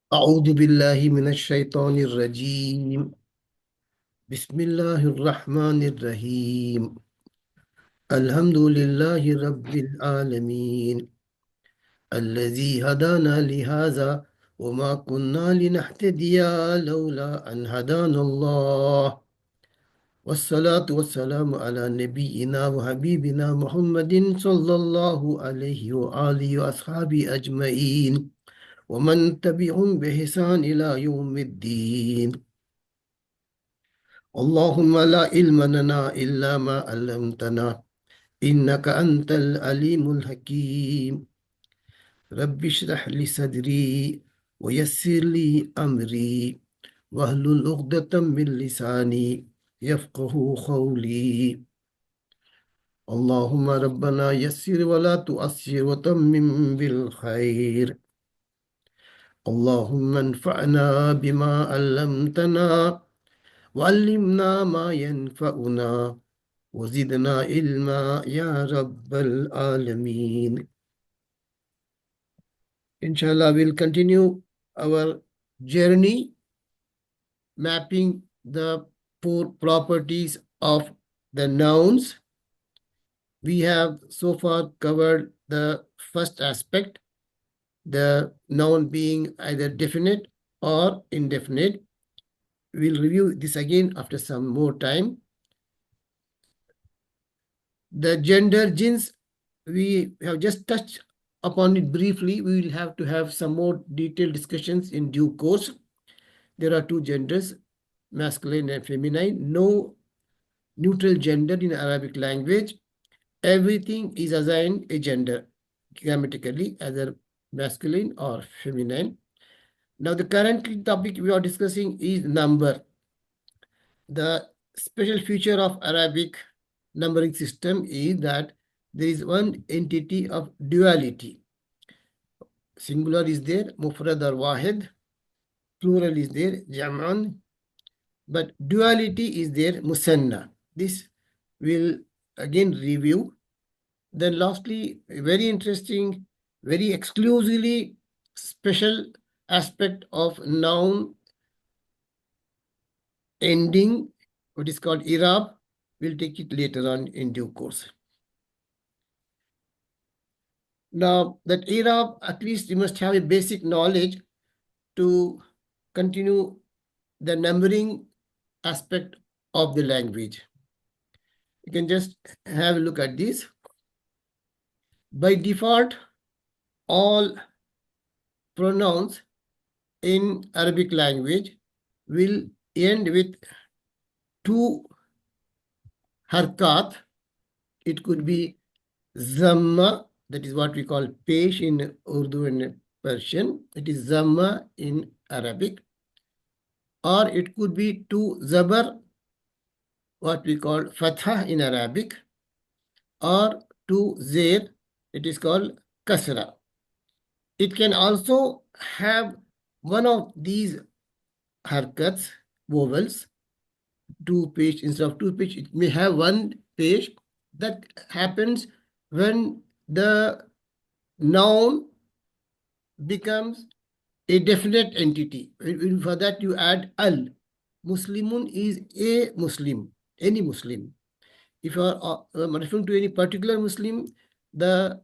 أعوذ بالله من الشيطان الرجيم. بسم الله الرحمن الرحيم. الحمد لله رب العالمين الذي هدانا لهذا وما كنا لنهتدي لولا أن هدانا الله والصلاة والسلام على نبينا وحبيبنا محمد صلى الله عليه وآله وأصحابه أجمعين ومن تبعهم بإحسان إلى يوم الدين. اللهم لا علم لنا إلا ما علمتنا إنك أنت العليم الحكيم. رب اشرح لي صدري ويسر لي أمري واحلل عقدة من لساني يفقه قولي. اللهم ربنا يسر ولا تؤسر وتمم بالخير. اللهم انفعنا بما علمتنا وعلمنا ما ينفعنا وزدنا علما يا رب العالمين. Inshallah, we'll continue our journey mapping the four properties of the nouns. We have so far covered the first aspect, the noun being either definite or indefinite. We'll review this again after some more time. The gender jins, we have just touched upon it briefly. We will have to have some more detailed discussions in due course. There are two genders, masculine and feminine. No neutral gender in Arabic language. Everything is assigned a gender grammatically, either masculine or feminine. Now, the current topic we are discussing is number. The special feature of Arabic numbering system is that there is one entity of duality. Singular is there, mufrad or wahid. Plural is there, jam'an. But duality is there, musanna. This will again review. Then lastly, a very interesting, very exclusively special aspect of noun ending, what is called irab. We'll take it later on in due course. Now, that irab, at least you must have a basic knowledge to continue the numbering aspect of the language. You can just have a look at this. By default, all pronouns in Arabic language will end with two harkat. It could be zamma, that is what we call pesh in Urdu and Persian. It is zamma in Arabic. Or it could be two zabar, what we call fatha in Arabic. Or two zer, it is called kasra. It can also have one of these harkats, vowels, two page instead of two page. It may have one page. That happens when the noun becomes a definite entity. For that you add al. Muslimun is a Muslim, any Muslim. If you are referring to any particular Muslim, the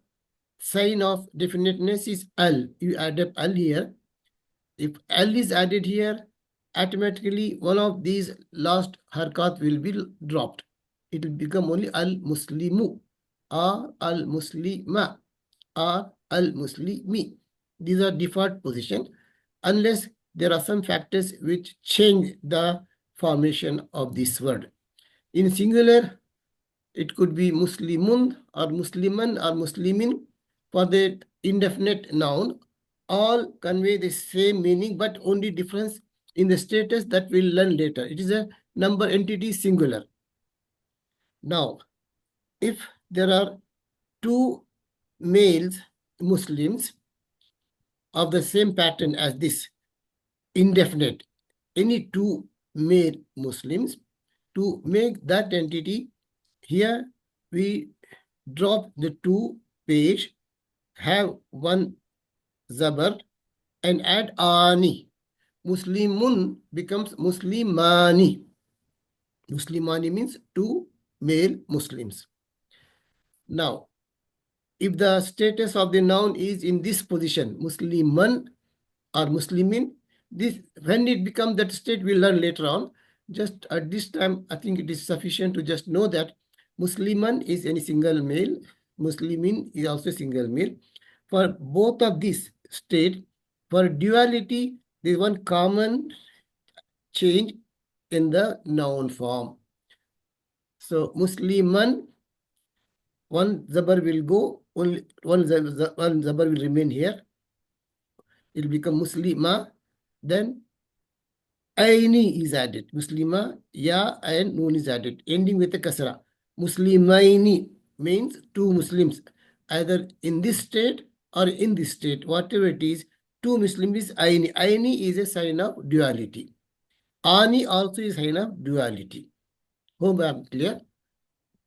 sign of definiteness is al. You add up al here. If al is added here, automatically one of these last harkat will be dropped. It will become only al-Muslimu or al-Muslima or al-Muslimi. These are default position unless there are some factors which change the formation of this word. In singular, it could be Muslimun or Musliman or Muslimin. For the indefinite noun, all convey the same meaning, but only difference in the status that we'll learn later. It is a number entity singular. Now, if there are two males Muslims of the same pattern as this, indefinite, any two male Muslims, to make that entity, here we drop the two page, have one zabar, and add ani. Muslimun becomes Muslimani. Muslimani means two male Muslims. Now, if the status of the noun is in this position, Musliman or Muslimin, this when it becomes that state, we'll learn later on. Just at this time, I think it is sufficient to just know that Musliman is any single male, Muslimin is also single male. For both of these state, for duality, there is one common change in the noun form. So Musliman, one zabar will go, only one zabar will remain here. It will become Muslima. Then Aini is added. Muslima, ya and noon is added, ending with a kasra. Muslimaini means two Muslims, either in this state or in this state, whatever it is, two Muslims is Aini. Aini is a sign of duality. Ani also is sign of duality. Hope I am clear.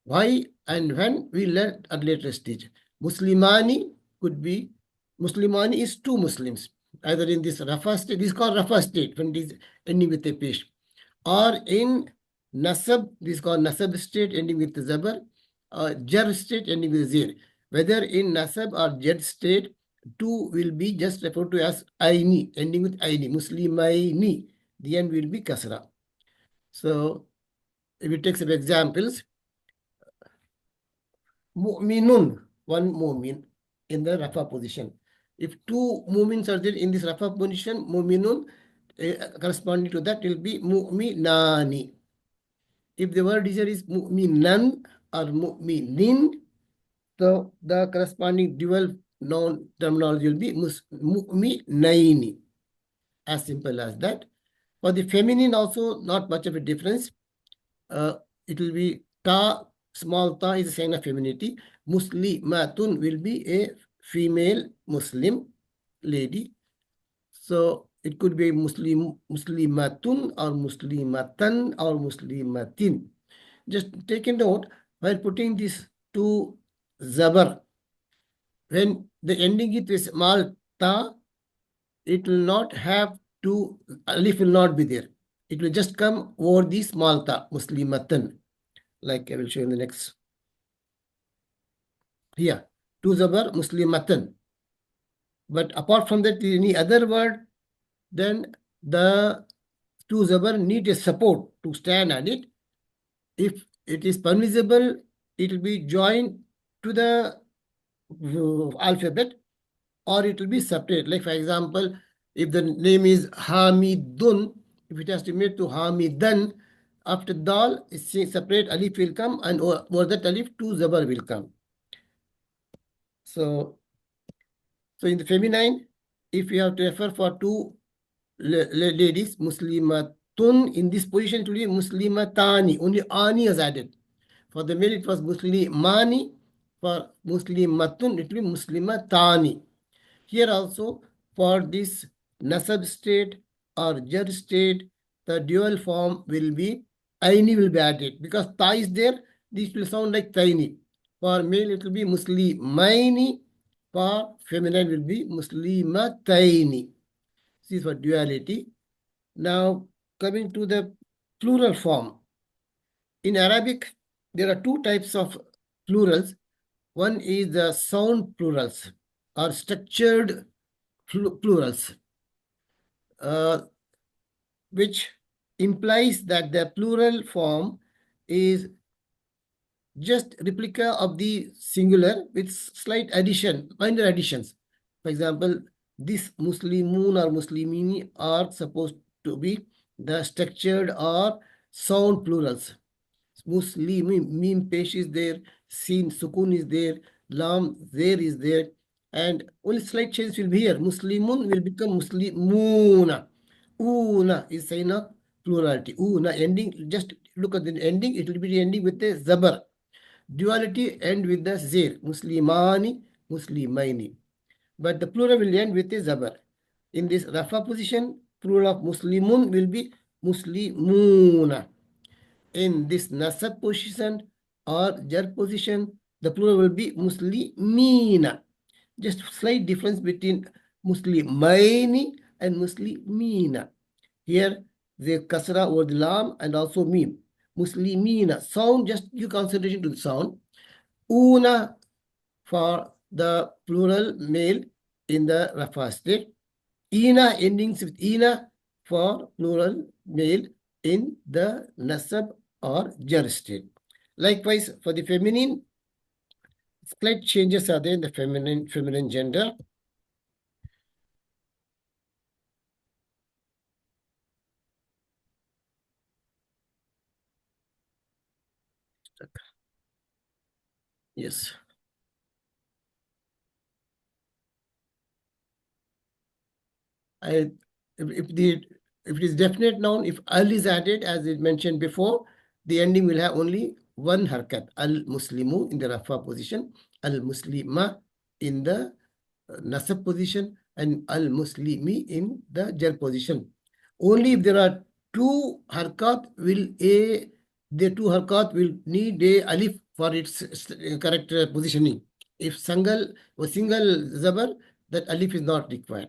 Why and when we learn at later stage. Muslimani could be, Muslimani is two Muslims, either in this Rafa state, this is called Rafa state, when it is ending with a pesh, or in Nasab, this is called Nasab state, ending with the Zabar, or Jar state, ending with Zir. Whether in Nasab or Jar state, two will be just referred to as Aini, ending with Aini, Muslimaini. The end will be Kasra. So, if we take some examples, Mu'minun, one mu'min in the Rafa position. If two mu'mins are there in this Rafa position, mu'minun, corresponding to that will be mu'minani. If the word here is mu'minan or mu'minin, so the corresponding dual noun terminology will be mu'minaini. As simple as that. For the feminine also, not much of a difference. It will be ta, small ta is a sign of femininity. Muslimatun will be a female Muslim lady. So it could be Muslimatun or Muslimatan or Muslimatin. Just take a note while putting these two zabar. When the ending it is small ta, it will not have to, alif will not be there. It will just come over the small ta, Muslimatan. Like I will show in the next. Here, two zabar, Muslimatan. But apart from that, any other word, then the two zabar need a support to stand on it. If it is permissible, it will be joined to the alphabet, or it will be separate. Like for example, if the name is Hamidun, if it has to be made to Hamidan, after dal, separate alif will come, and over that alif, two zabar will come. So in the feminine, if you have to refer for two ladies, Muslimatun, in this position it will be Muslimatani, only ani is added. For the male, it was Muslimani. For Muslimatun, it will be Muslimatani. Here also, for this Nasab state or Jar state, the dual form will be Aini will be added. Because Ta is there, this will sound like Taini. For male, it will be Muslimaini. For feminine will be Muslimataini. This is for duality. Now, coming to the plural form. In Arabic, there are two types of plurals. One is the sound plurals or structured plurals, which implies that the plural form is just replica of the singular with slight addition, minor additions. For example, this Muslimun or Muslimini are supposed to be the structured or sound plurals. Muslim, mim pesh is there, sin sukun is there, lam there is there, and only slight change will be here. Muslimun will become Muslimuna. Una is sign of plurality. Una ending, just look at the ending, it will be ending with a zabar. Duality end with the zir. Muslimani, Muslimaini. But the plural will end with a zabar. In this Rafa position, plural of Muslimun will be Muslimuna. In this Nasab position or Jar position, the plural will be Muslimina. Just slight difference between Muslimaini and Muslimina. Here, the kasra over the lam and also mim. Muslimina. Sound, just give concentration to the sound. Una for the plural male in the rafa state. Ina endings with ina for plural male in the nasab or jar state. Likewise, for the feminine, slight changes are there in the feminine gender. Yes. I, if it is definite noun, if al is added, as it mentioned before, the ending will have only one harkat. Al-Muslimu in the rafa position, al-Muslima in the nasab position, and al-Muslimi in the jar position. Only if there are two harkat the two harkat will need a alif for its correct positioning. If single zabar, that alif is not required.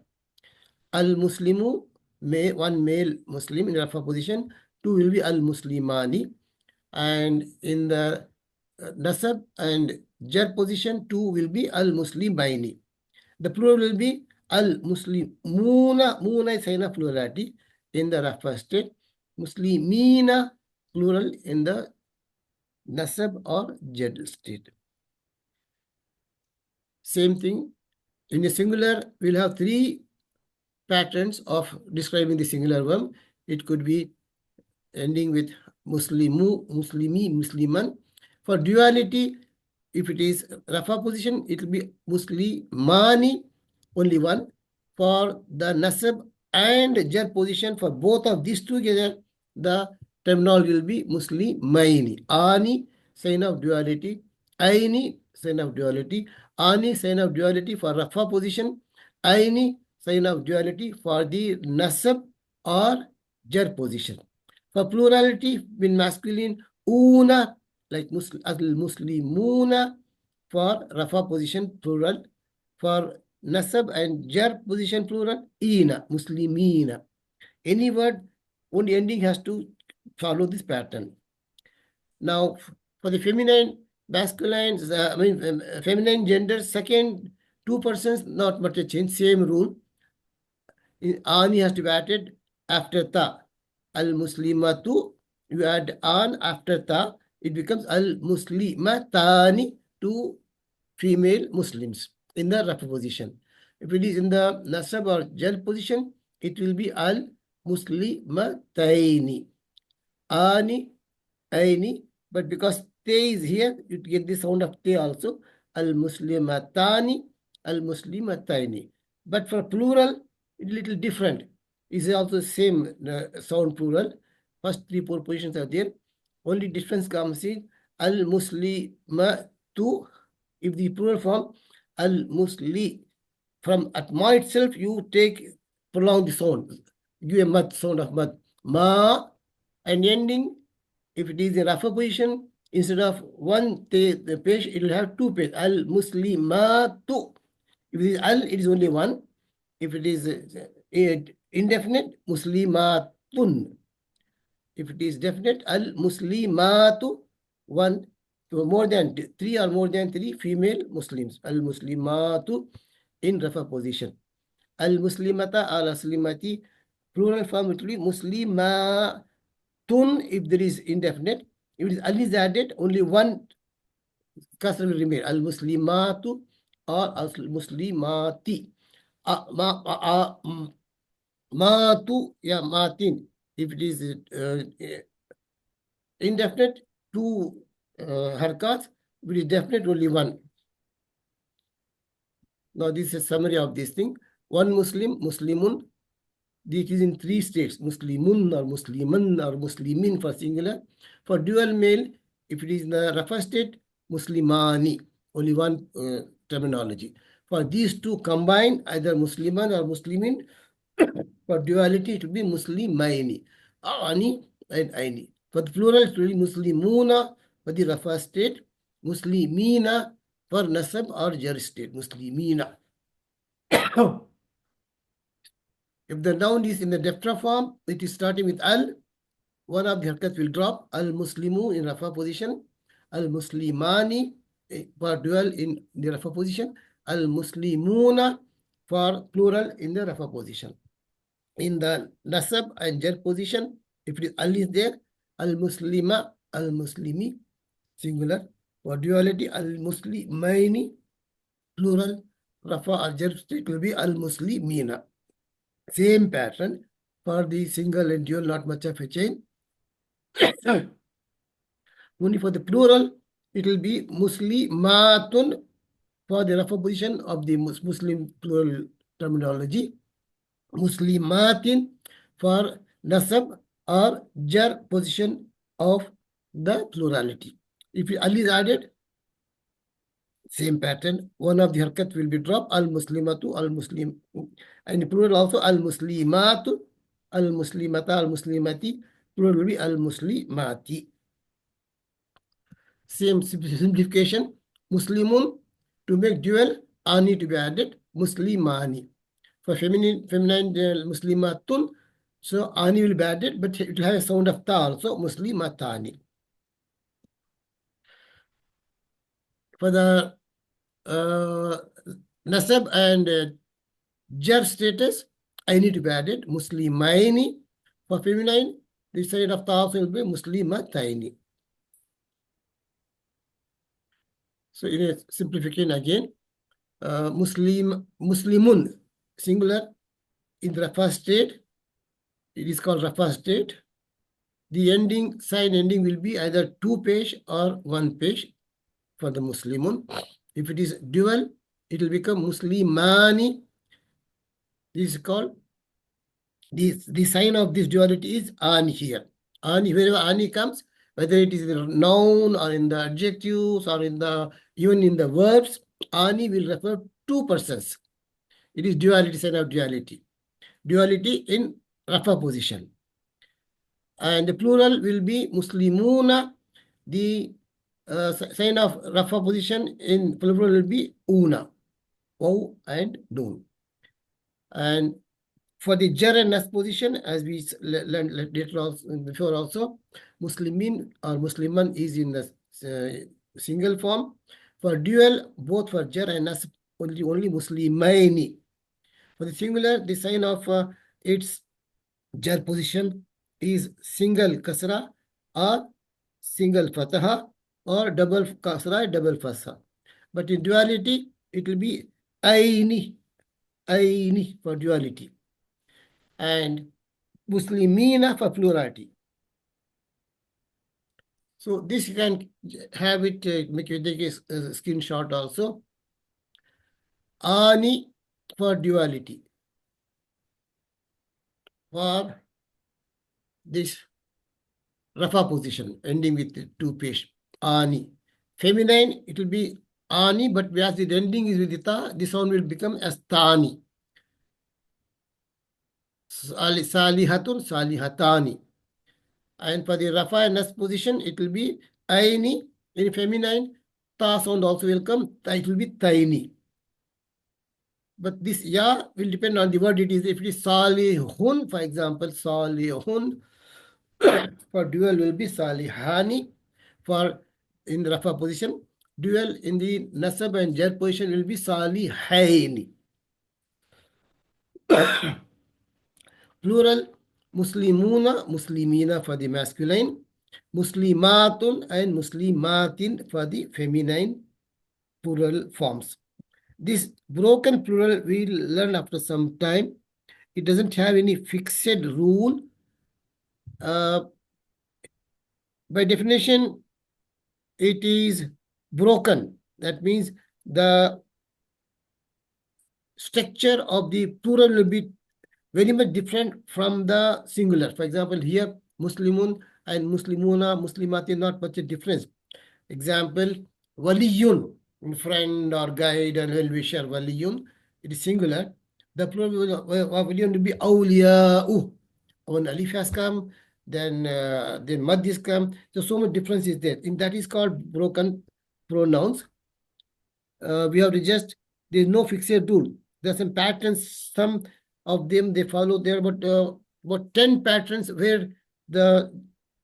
Al-Muslimu, one male Muslim in Rafa position, two will be Al-Muslimani, and in the Nasab and Jar position, two will be Al-Muslimaini. The plural will be Al-Muslimuna, Muna is sign of plurality in the Rafa state, Muslimina, plural in the Nasab or Jar state. Same thing, in the singular, we'll have three patterns of describing the singular verb. It could be ending with Muslimu, Muslimi, Musliman. For duality, if it is Rafa position, it will be Muslimani, only one. For the Nasab and Jar position, for both of these together, the terminology will be Muslimaini. Ani, sign of duality. Aini, sign of duality. Ani, sign of duality for Rafa position. Aini, sign of duality for the Nasab or Jar position. For plurality, in masculine, una, like al-Muslimuna, for Rafa position, plural. For Nasab and Jar position, plural, ina, Muslimina. Any word, only ending has to follow this pattern. Now, for the feminine, masculine, feminine gender, second two persons, not much a change, same rule. Ani has to be added after ta. Al-Muslimatu, you add an after ta, it becomes Al-Muslimatani, two female Muslims in the rafa position. If it is in the nasab or jar position, it will be Al-Muslimataini. Ani, aini, but because te is here, you get the sound of te also. Al-Muslimatani, Al-Muslimataini. But for plural, it's a little different. It's also same sound plural. First three, four positions are there. Only difference comes in Al-Muslimatu. If the plural form, Al-Musli, from at ma itself, you prolong the sound. Give a mad sound of mad. Ma, and ending, if it is in rafa position, instead of one the page, it will have two pages. Al-Muslimatu. If it is al, it is only one. If it is indefinite, Muslimatun. If it is definite, Al-Muslimatu, one, more than three or more than three female Muslims. Al-Muslimatu in rafa position. Al-Muslimata, Al-Muslimati, plural form will be Muslimatun if there is indefinite. If it is al is added, only one kasra will remain. Al-Muslimatu or Al-Muslimati. Matu, yeah, Matin. If it is indefinite, two harkats. If it is definite, only one. Now, this is a summary of this thing. One Muslim, Muslimun. This is in three states: Muslimun or Musliman or Muslimin for singular. For dual male, if it is in the rafa state, Muslimani. Only one terminology. For these two combined, either Musliman or Muslimin, for duality, it will be Muslimaini. Ani and Aini. For the plural, it will be Muslimuna for the rafa state, Muslimina for nasab or jar state, Muslimina. If the noun is in the deftra form, it is starting with al. One of the harkat will drop. Al-Muslimu in rafa position. Al-Muslimani for dual in the rafa position. Al-Muslimuna for plural in the rafa position. In the nasab and jar position, if it is al is there, al-Muslima, al-Muslimi, singular. For duality, al-Muslimaini, plural. Rafa or jar state will be al-Muslimina. Same pattern for the single and dual, not much of a change. Only for the plural, it will be Muslimatun for the rafa position of the Muslim plural terminology. Muslimatin for nasab or jar position of the plurality. If al is added, same pattern. One of the harkat will be dropped. Al-Muslimatu, al-Muslim. And plural also al-Muslimatu, al-Muslimata, al-Muslimati. Plural will be al-Muslimati. Same simplification. Muslimun, to make dual, ani to be added. Muslimani. For feminine Muslimatun, so ani will be added, but it will have a sound of ta also. Muslimatani. For the nasab and jar status, I need to be added. Muslimaini. For feminine, this side of ta also will be Muslimataini. So in a simplification again, Muslimun, singular, in the rafa state, it is called rafa state. The ending, sign ending will be either 2 page or 1 page for the Muslimun. If it is dual, it will become Muslimani. This is called, the sign of this duality is ani here. Ani, wherever ani comes, whether it is in the noun or in the adjectives or in the even in the verbs, ani will refer to 2 persons. It is duality, sign of duality. Duality in rafa position. And the plural will be Muslimuna. The sign of rafa position in plural will be una, waw and noon. And for the jar and nas position, as we learned later also, before also, Muslimin or Musliman is in the single form. For dual, both for jar and nas, only Muslimaini. For the singular, the sign of its jar position is single kasra or single fataha or double kasra, double fatha. But in duality, it will be aini for duality. And Muslimina for plurality. So this you can have it, make you take a screenshot also. Ani for duality. For this rafa position ending with 2 page. Ani. Feminine, it will be ani, but whereas the ending is with the ta, the sound will become as tani. Salihatun, salihatani. And for the rafa and nas position, it will be aini. In feminine, ta sound also will come. It will be taini. But this ya will depend on the word it is. If it is salihun, for example, salihun, for dual will be salihani. For in the rafa position, dual in the nasab and jar position will be salihaini. Plural, Muslimuna, Muslimina for the masculine, Muslimatun and Muslimatin for the feminine plural forms. This broken plural we will learn after some time. It doesn't have any fixed rule. By definition, it is broken. That means the structure of the plural will be very much different from the singular. For example, here Muslimun and Muslimuna, Muslimati, not much a difference. Example, Waliyun, friend or guide and well-wisher, Waliyun, it is singular. The plural of Waliyun will be Awliya'u. When Alif has come, then Mad has come. So much difference is there. And that is called broken pronouns. We have to just, there is no fixed rule. There are some patterns, some of them. They follow there, about 10 patterns where the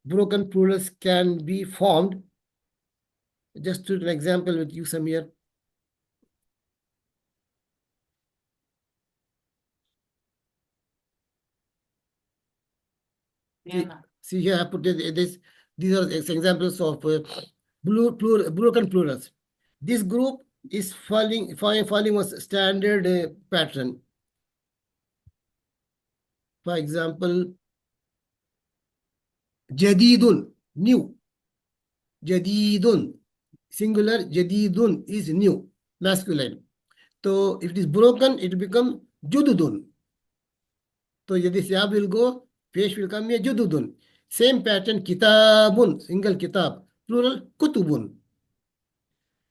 broken plurals can be formed. Just to an example with you, Samir. See here, I put this. These are examples of broken plurals. This group is following a standard pattern. For example, jadidun, new. Jadidun, singular. Jadidun is new, masculine. So if it is broken, it will become jududun. So this yab will go, fish will come here, jududun. Same pattern, kitabun, single kitab, plural, kutubun.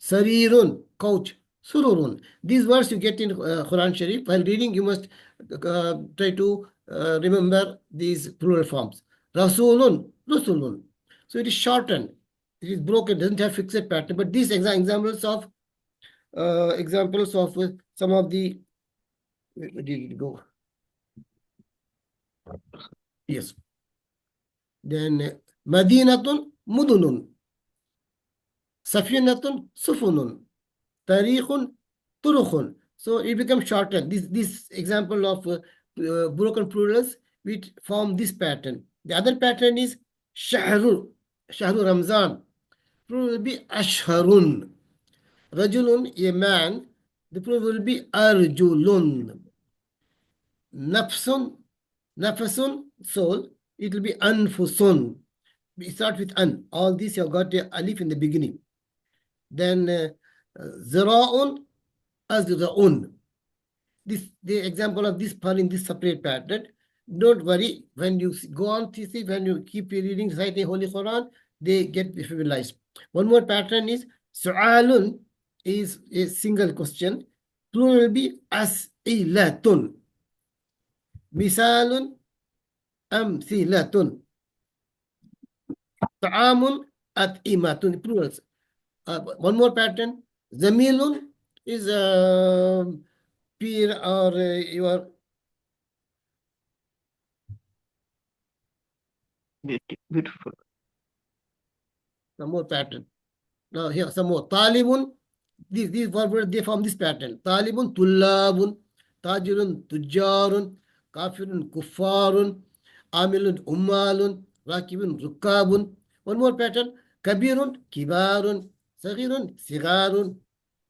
Sarirun, couch, sururun. These words you get in Quran Sharif. While reading, you must try to remember these plural forms. Rasulun, rusulun. So it is shortened. It is broken, doesn't have fixed pattern. But these examples of some of the, where did it go? Yes. Then Madinatun, mudunun. Safinatun, sufunun. Tarikhun, turukhun. So it becomes shorter. This example of broken plurals which form this pattern. The other pattern is Shahru Ramzan. Plural will be Ashharun. Rajulun, a man. The plural will be Arjulun. Nafsun, Nafasun, soul. It will be Anfusun. We start with an. All these you have got a alif in the beginning. Then Zira'un, Azra'un. The example of this in this separate pattern. Don't worry, when you go on to see, when you keep reading, reciting Holy Quran, they get familiarized. One more pattern is Su'alun is a single question. Plural will be As'ilatun. Misalun, Amthilatun. Ta'amun, At'imatun. Plurals. One more pattern. Zamilun is peer or your. Beautiful. Some more pattern. Now here some more. Talibun. These words they form this pattern. Talibun, tullabun, tajirun, tujjarun, kafirun, kuffarun, amilun, ummalun, rakibun, rukabun. One more pattern. Kabirun, kibarun, saghirun, sigarun,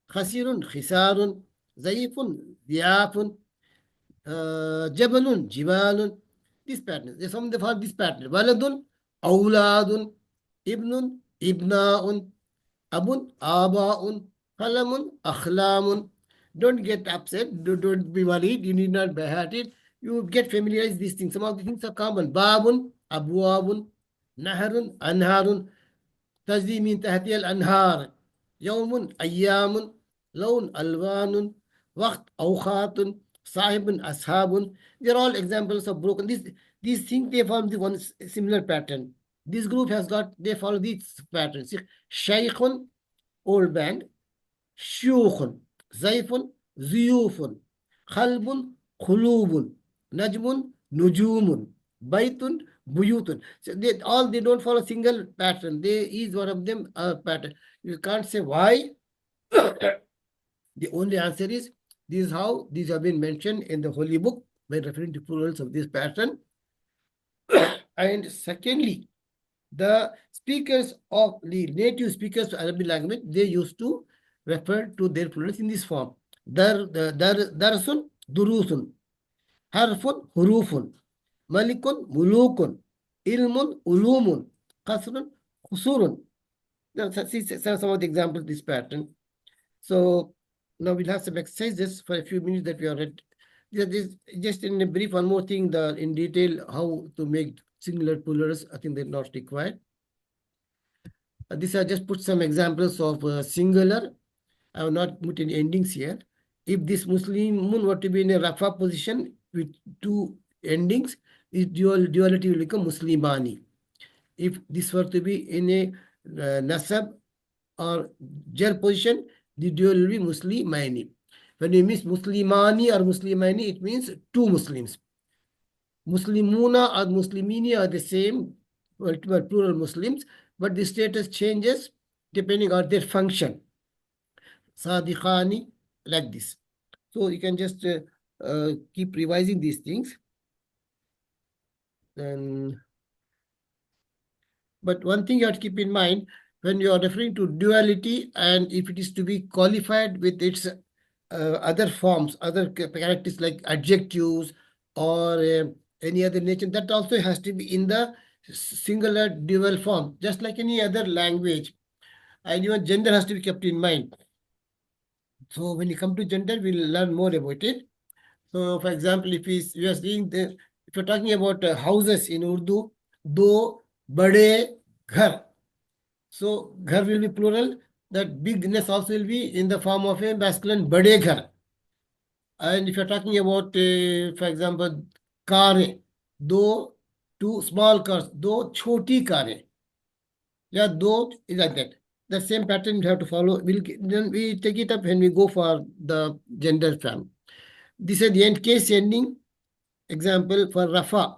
khasirun, khisarun, zaifun, ziyafun, jabalun, jibalun. This pattern. They some of them have this pattern. Waladun, awladun, ibnun, ibnaun, abun, abaun, kalamun, akhlamun. Don't get upset. Don't be worried. You need not be hearted. You get familiarized with these things. Some of the things are common. Babun, abwabun, naharun, anharun, تجري من تحتها الأنهار يوم أيام لون ألوان وقت أوقات صاحب أصحاب. They're all examples of broken. These things they form the one similar pattern. This group has got, they follow these patterns. Shaykhun, old man. Shuyukhun, Zayfun, Zuyufun. Khalbun, Khulubun. Najmun, Nujumun. Baitun, Buyutun. So they don't follow single pattern. They each one of them a pattern. You can't say why. The only answer is this is how these have been mentioned in the Holy Book when referring to plurals of this pattern. And secondly, the speakers of the native speakers of Arabic language, they used to refer to their plurals in this form. Darsun, durusun. Harfun, hurufun. Malikun, mulukun. Ilmun, ulumun. Qasrun, khusurun. Now, see some of the examples of this pattern. So now we'll have some exercises for a few minutes that we are read. Just in a brief, one more thing, in detail, how to make singular plurals. I think they're not required. This I just put some examples of singular. I have not put any endings here. If this Muslimun were to be in a Rafa position with two endings, its duality will become Muslimani. If this were to be in a Nasab or Jar position, the dual will be Muslimani. When you miss Muslimani or Muslimani, it means two Muslims. Muslimuna or Muslimini are the same, plural Muslims, but the status changes depending on their function. Sadiqani, like this. So you can just keep revising these things. Then, but one thing you have to keep in mind when you are referring to duality, and if it is to be qualified with its other forms, other characters like adjectives or any other nature, that also has to be in the singular dual form, just like any other language. And even gender has to be kept in mind. So when you come to gender, we'll learn more about it. So for example, if we are seeing if you're talking about houses in Urdu, do bade ghar. So ghar will be plural. That bigness also will be in the form of a masculine bade ghar. And if you're talking about, for example, car, do two small cars, do choti car. Yeah, do is like that. The same pattern you have to follow. Then we take it up when we go for the gender form. This is the end case ending. Example for Rafa.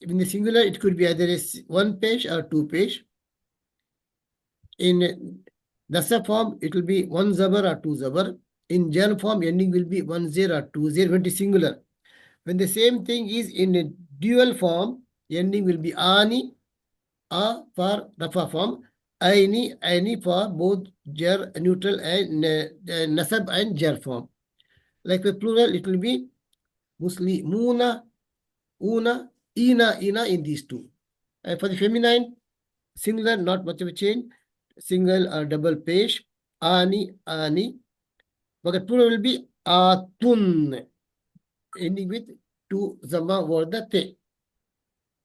In the singular, it could be either a one page or two page. In Nasa form, it will be one zabar or two zabar. In jar form, ending will be one zero or two zero when it is singular. When the same thing is in a dual form, ending will be ani, a for Rafa form, aini for both jar, neutral and nasab and jar form. Like the plural, it will be muslimuna, una, ina in these two. And for the feminine, singular, not much of a change. Single or double page, ani. But the plural will be atun, ending with two zama or the te.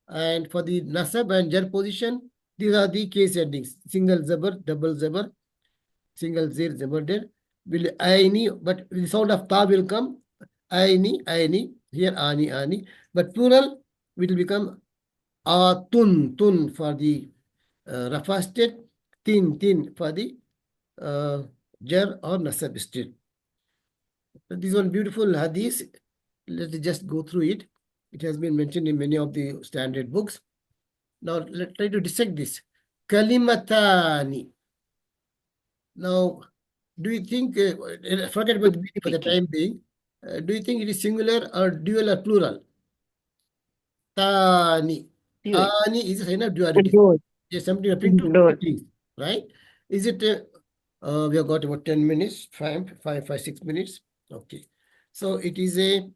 And for the nasab and jar position, these are the case endings. Single zabar, double zabar, single zir, zabar der. Will aini, but the sound of ta will come. Aini, here ani. But plural will become tun for the Rafa state, tin for the jar or nasab state. This one beautiful hadith. Let's just go through it. It has been mentioned in many of the standard books. Now let's try to dissect this. Kalimatani. Now, do you think, forget about the meaning for the time being, do you think it is singular or dual or plural? Tani. Dual. Ani is a sign of duality. Dual. Yes, something referring to Dual. things, right? Is it, we have got about 10 minutes, 6 minutes. Okay. So it is a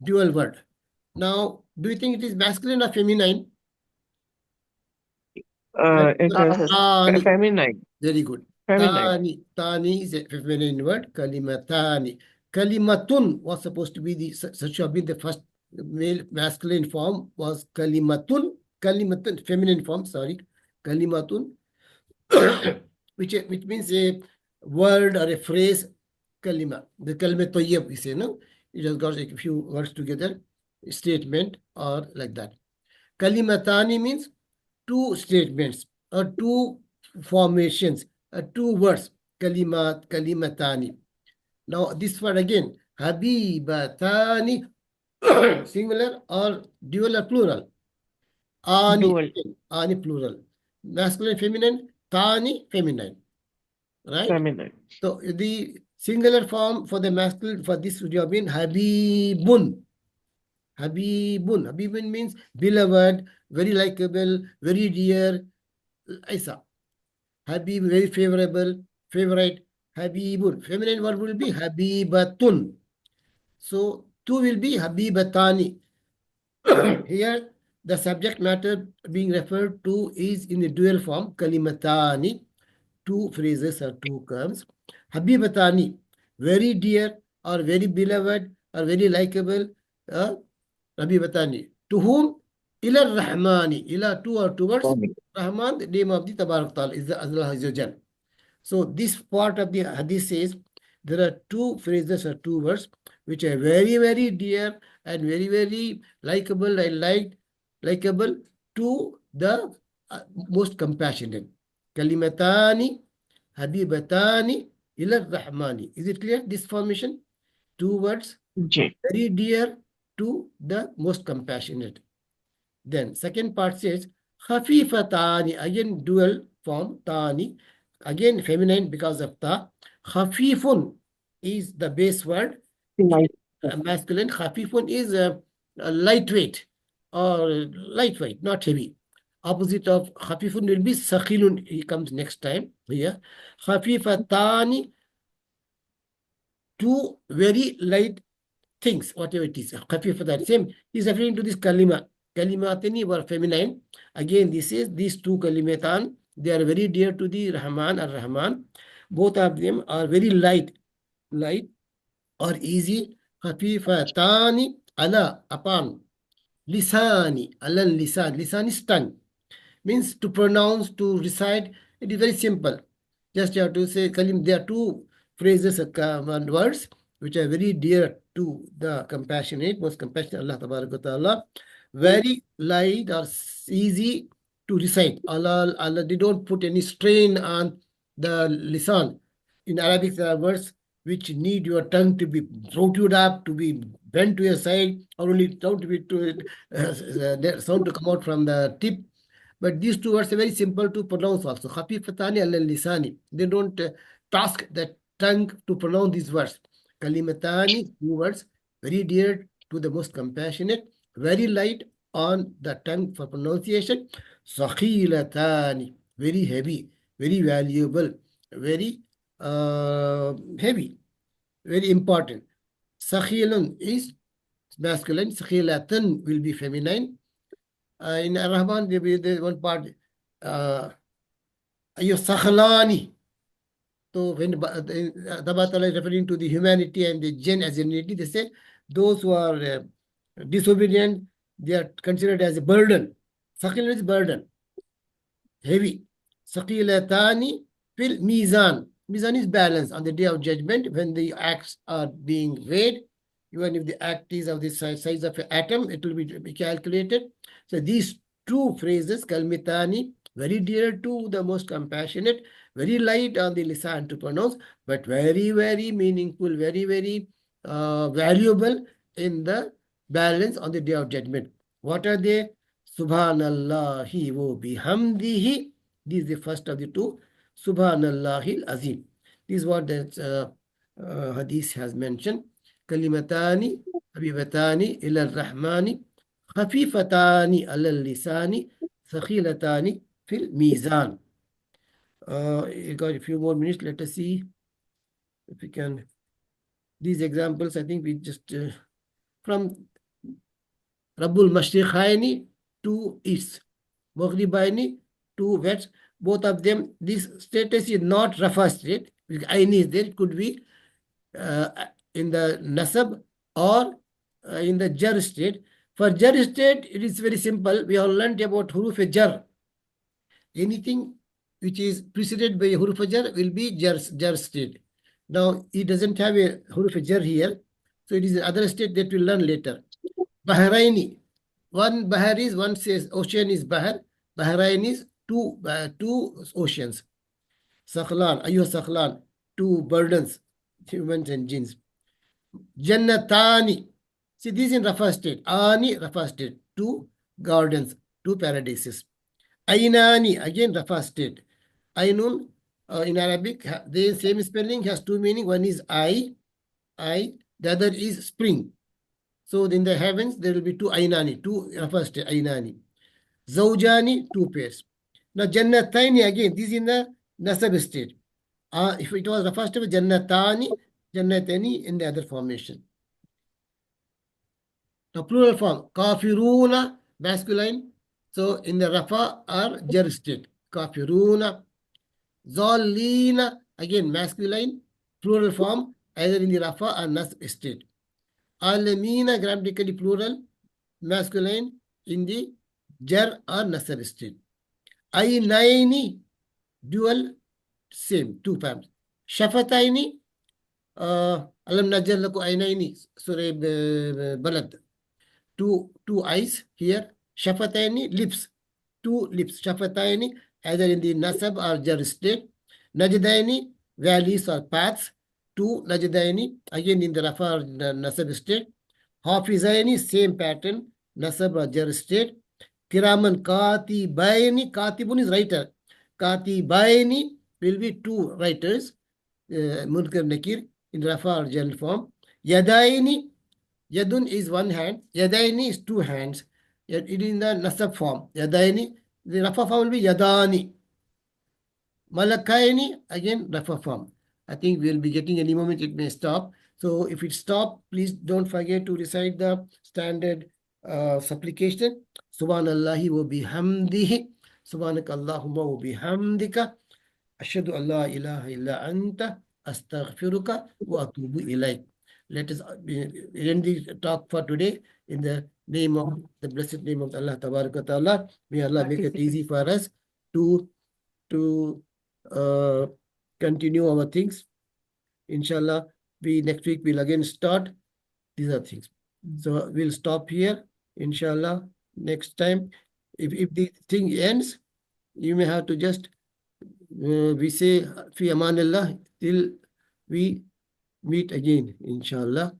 dual word. Now, do you think it is masculine or feminine? It is Tani. feminine. Very good. Feminine. Tani is a feminine word. Kalimatani. Kalimatun was supposed to be the such have been the first male masculine form was kalimatun. Kalimatun, feminine form, sorry. Kalimatun, which means a word or a phrase, kalima. The kalima tayyib, we say, no? It has got a few words together, statement or like that. Kalimatani means two statements or two formations, two words. Kalimatani. Now this word again, habibatani, singular or dual or plural? Dual. Ani plural. Masculine, feminine, tani, feminine. Right? Feminine. So the singular form for the masculine for this would have been habibun. Habibun means beloved, very likable, very dear. Isa. Habib, very favorable, favorite. Habibun. Feminine word will be habibatun. So two will be habibatani. Here, the subject matter being referred to is in the dual form, kalimatani, two phrases or two terms. Habibatani, very dear or very beloved or very likable. Habibatani. To whom? Ila Rahmani. Ila two or two words. Rahman, the name of the Tabarak Ta'ala is the Allah Azza. So this part of the hadith says there are two phrases or two words which are very, very dear and very, very likable and likable to the most compassionate. Kalimatani, habibatani, ila rahmani. Is it clear? This formation, two words, J. very dear to the most compassionate. Then second part says khafifatani, again dual form tani, again feminine because of ta. Khafifun is the base word. Nice. Masculine. Khafifun is lightweight or lightweight, not heavy. Opposite of khafifun will be sakhilun. He comes next time here. Khafifatani, two very light things, whatever it is. Khafifatan, same. He's referring to this kalima. Kalimatani were feminine. Again, this is these two kalimatan. They are very dear to the Rahman or Rahman. Both of them are very light or easy. Khafifatani ala, upon. Lisani, alan lisan. Lisan is tongue. Means to pronounce, to recite. It is very simple. Just you have to say kalim. There are two phrases, words, which are very dear to the compassionate, most compassionate Allah Ta'ala. Very light or easy to recite. Allah, they don't put any strain on the lisan. In Arabic, there are words which need your tongue to be throated up, to be bent to your side, or only sound to be sound to come out from the tip. But these two words are very simple to pronounce also. Khafifatani ala lisani. They don't task the tongue to pronounce these words. Kalimatani, two words, very dear to the most compassionate, very light on the tongue for pronunciation. Sakhilatani, very heavy, very valuable, very heavy, very important. Sakhilun is masculine. Sakhilatan will be feminine. In Ar-Rahman, there is one part, Ayo Sakhlani. So when Tabatala is referring to the humanity and the jinn as unity, they say those who are disobedient, they are considered as a burden. Sakhil is burden, heavy. Sakhilatani fil mizan. Mizan is balance on the day of judgment when the acts are being weighed. Even if the act is of the size of an atom, it will be calculated. So these two phrases, kalmitani, very dear to the most compassionate, very light on the lisan to pronounce, but very, very meaningful, very, very valuable in the balance on the day of judgment. What are they? Subhanallahi wa bihamdihi. This is the first of the two. Subhanallahi al-Azim. This is what the hadith has mentioned. كلمتان حبيبتان إلى الرحمن خفيفتان على اللسان ثقيلتان في الميزان. You got a few more minutes. Let us see if we can. These examples, I think we just from Rabbul Mashriqaini to East, Maghribaini to West. Both of them, this status is not Rafa state. Aini is there. It could be in the nasab or in the jar state. For jar state, it is very simple. We have learned about huruf jar. Anything which is preceded by a huruf jar will be jar state. Now, it doesn't have a huruf jar here. So it is another state that we'll learn later. Bahraini. One bahar is, one says ocean is bahar. Bahrain is two oceans. Sakhlan, ayuh sakhlan, two burdens, humans and jinns. Jannatani. See, this is in Rafa state. Ani, Rafa state. Two gardens, two paradises. Ainani, again Rafa state. Ainun, in Arabic, the same spelling has two meanings. One is I, the other is spring. So in the heavens, there will be two Ainani, two Rafa state, Ainani. Zawjani, two pairs. Now, Jannataini, again, this is in the Nasab state. If it was Rafa state, Jannatani, Jannatani in the other formation. Now, plural form, Kafiruna, masculine. So, in the Rafa or Jar state, Kafiruna. Zallina, again, masculine. Plural form, either in the Rafa or Nas state. Alamina, grammatically plural, masculine, in the Jar or Nasab state. Ainaini, dual, same, two forms. Shafataini, Alam najal laku ainaini, Surah Balad. Two eyes here. Shafataini, lips. Two lips. Shafataini, either in the nasab or jar state. Najdaini, valleys or paths. 2 najdaini, again in the rafa or nasab state. Hafizaini, same pattern, nasab or jar state. Kiraman katibaini, katibun is writer. Katibaini will be 2 writers, munkar nakir in rafa or jar form. Yadaini, yadun is 1 hand, yadaini is 2 hands. It is in the nasab form. Yadaini, the rafa form will be yadani. Malakaini, again rafa form. I think we'll be getting any moment it may stop. So if it stops, please don't forget to recite the standard supplication. Subhanallahi wa bihamdihi. Subhanaka Allahumma wa bihamdika. Ashhadu an la ilaha illa anta. Astaghfiruka wa atubu ilayk. Let us end the talk for today in the name of the blessed name of Allah Tabaraka Ta'ala. May Allah make it easy for us to continue our things. Inshallah, next week we'll again start. These are things. So we'll stop here. Inshallah, next time. If the thing ends, you may have to just we say fi amanillah till we meet again, inshallah.